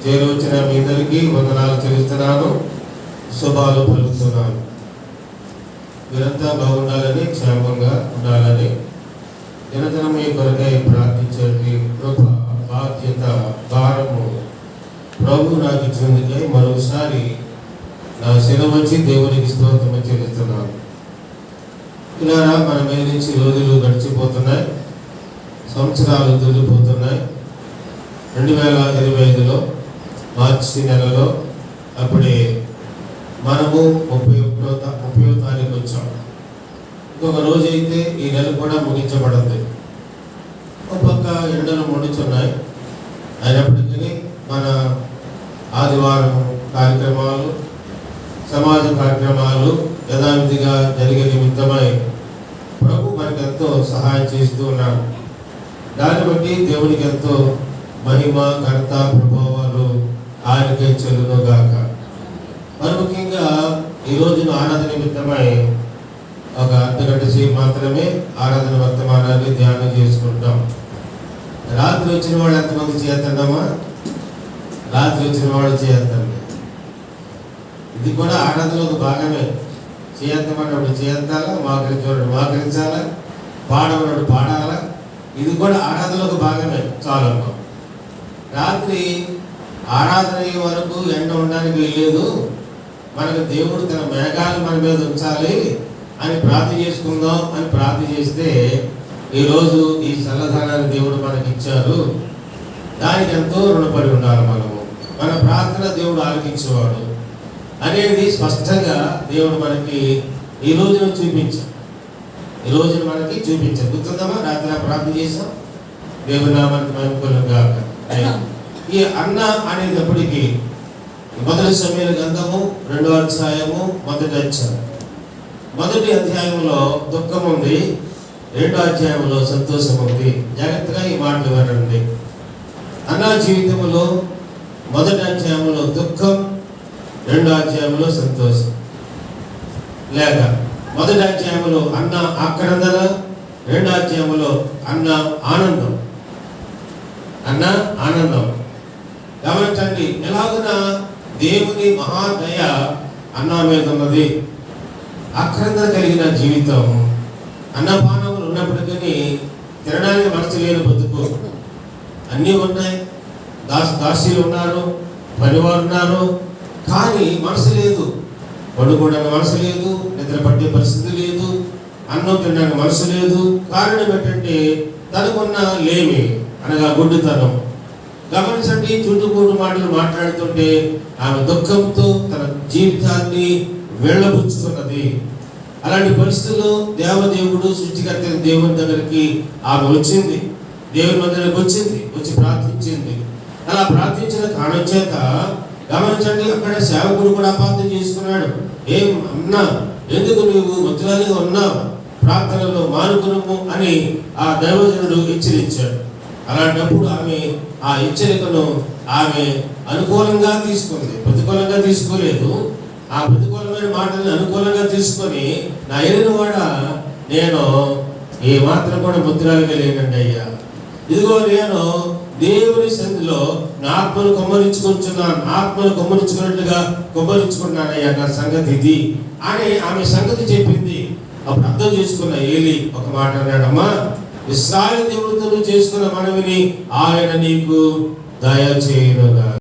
చేరువచ్చిన మీ అందరికీ వందనాలు చెల్లిస్తున్నాను, శుభాలు పలుకుతున్నాను. మీరంతా బాగుండాలని, క్షేమంగా ఉండాలని, దినదినం మీ కొరకై ప్రార్థించండి. కృప, బాధ్యత, భారము ప్రభు నాకు ఇచ్చినందుకై మరొకసారి నా శిరం వచ్చి దేవునికి స్తోత్రం చెల్లిస్తున్నాను. ఇలా మన మీద నుంచి రోజులు గడిచిపోతున్నాయి, సంవత్సరాలు దొరికిపోతున్నాయి. 2025లో మార్చి నెలలో అప్పుడే మనము 30వ తారీఖు వచ్చాం. ఇంకొక రోజు అయితే ఈ నెల కూడా ముగించబడింది. ఒక పక్క ఎండలు మండుతున్నాయి. అయినప్పటికీ మన ఆదివారం కార్యక్రమాలు, సమాజ కార్యక్రమాలు యథావిధిగా జరిగే నిమిత్తమై ప్రభు మనకు ఎంతో సహాయం చేస్తూ ఉన్నాడు. దాన్ని బట్టి దేవునికి ఎంతో మహిమ, ఘనత, ప్రభావాలు ఆయనకే చెల్లునుగాక. మరి ముఖ్యంగా ఈ రోజున ఆరాధన నిమిత్తమై ఒక అర్ధగంట సేపు మాత్రమే ఆరాధన వర్తమానాన్ని ధ్యానం చేసుకుంటాం. రాత్రి వచ్చిన వాళ్ళు ఎంతమంది చేస్తున్నామా? రాత్రి వచ్చిన వాళ్ళు చేద్దాం. ఇది కూడా ఆరాధనలో ఒక భాగమే. చేద్దామన్నప్పుడు చేద్దాలా, మోకరించేవాడు మోకరించాలా, పాడమన్నాడు పాడాలా. ఇది కూడా ఆరాధనలో ఒక భాగమే. చాలు. రాత్రి ఆరాధన అయ్యే వరకు ఎండ ఉండడానికి వీల్లేదు. మనకు దేవుడు తన మేఘాలు మన మీద ఉంచాలి అని ప్రార్థన చేసుకుందాం అని ప్రార్థన చేస్తే ఈరోజు ఈ చల్లదనాన్ని దేవుడు మనకి ఇచ్చారు. దానికి ఎంతో రుణపడి ఉండాలి. మన ప్రార్థన దేవుడు ఆలకించేవాడు అనేది స్పష్టంగా దేవుడు మనకి ఈ రోజున చూపించాడు. ఈ రోజున మనకి చూపించాడు. గుర్తుందమ్మా? రాత్రి ప్రార్థన చేసాం. దేవుని నామానికి మహిమ గాక. ఈ అన్న అనేటప్పటికీ మొదటి సమయాల గ్రంథము 2వ అధ్యాయము మొదటి అధ్యాయంలో దుఃఖం ఉంది, 2వ అధ్యాయంలో సంతోషం ఉంది. జాగ్రత్తగా ఈ మాటలు వినండి. అన్న జీవితంలో మొదటి అధ్యాయంలో దుఃఖం, 2వ అధ్యాయంలో సంతోషం. లేక మొదటి అధ్యాయంలో అన్న ఆక్రందన, 2వ అధ్యాయంలో అన్న ఆనందం. అన్న ఆనందం గమనించండి. ఎలాగున దేవుని మహాదయ అన్న మీద ఉన్నది. ఆక్రందన కలిగిన జీవితం, అన్నపానములు ఉన్నప్పటికీ తినడానికి మనసు లేని బతుకు. అన్నీ ఉన్నాయి, దాసీలు ఉన్నారు, పనివారు ఉన్నారు, కానీ మనసు లేదు. పడుకోవడానికి మనసు లేదు, నిద్ర పట్టే పరిస్థితి లేదు, అన్నం తినడానికి మనసు లేదు. కారణం ఏంటంటే తనకున్న లేమి అనగా గుడ్డితనం. గమనించండి, చుట్టుపూటు మాటలు మాట్లాడుతుంటే ఆమె దుఃఖంతో తన జీవితాన్ని వెళ్ళబుచ్చుకున్నది. అలాంటి పరిస్థితుల్లో దేవదేవుడు సృష్టికర్త దేవుని దగ్గరికి ఆమె వచ్చింది. దేవుని మందిరానికి వచ్చి ప్రార్థించింది. అలా ప్రార్థించిన కారణం చేత గమనించండి, అక్కడ సేవకుడు కూడా అపార్థం చేసుకున్నాడు. ఏం అన్నా, ఎందుకు నువ్వు మంత్రాలుగా ఉన్నావు, ప్రార్థనలో మానుకునము అని ఆ దైవజనుడు హెచ్చరించాడు. అలాంటప్పుడు ఆమె ఆ హెచ్చరికను ఆమె అనుకూలంగా తీసుకుంది, ప్రతికూలంగా తీసుకోలేదు. ఆ ప్రతికూలమైన మాటలను అనుకూలంగా తీసుకొని, నా ఎరిగిన వాడ నేను ఏ మాత్రం కూడా ముద్రాలుగా లేనండి అయ్యా. ఇదిగో నేను దేవుని సన్నిధిలో నా ఆత్మను కొమ్మరించుకుంటున్నాను, ఆత్మను కొమ్మరించుకున్నట్లుగా కొమ్మరించుకుంటున్నానయ్యా, నా సంగతి ఇది అని ఆమె సంగతి చెప్పింది. అప్పుడు అర్థం చేసుకున్న ఏలి ఒక మాట అన్నాడమ్మా, ఇశ్రాయేలు దేవుడితో చేసుకున్న మనవిని ఆయన నీకు దయచేయునుగా.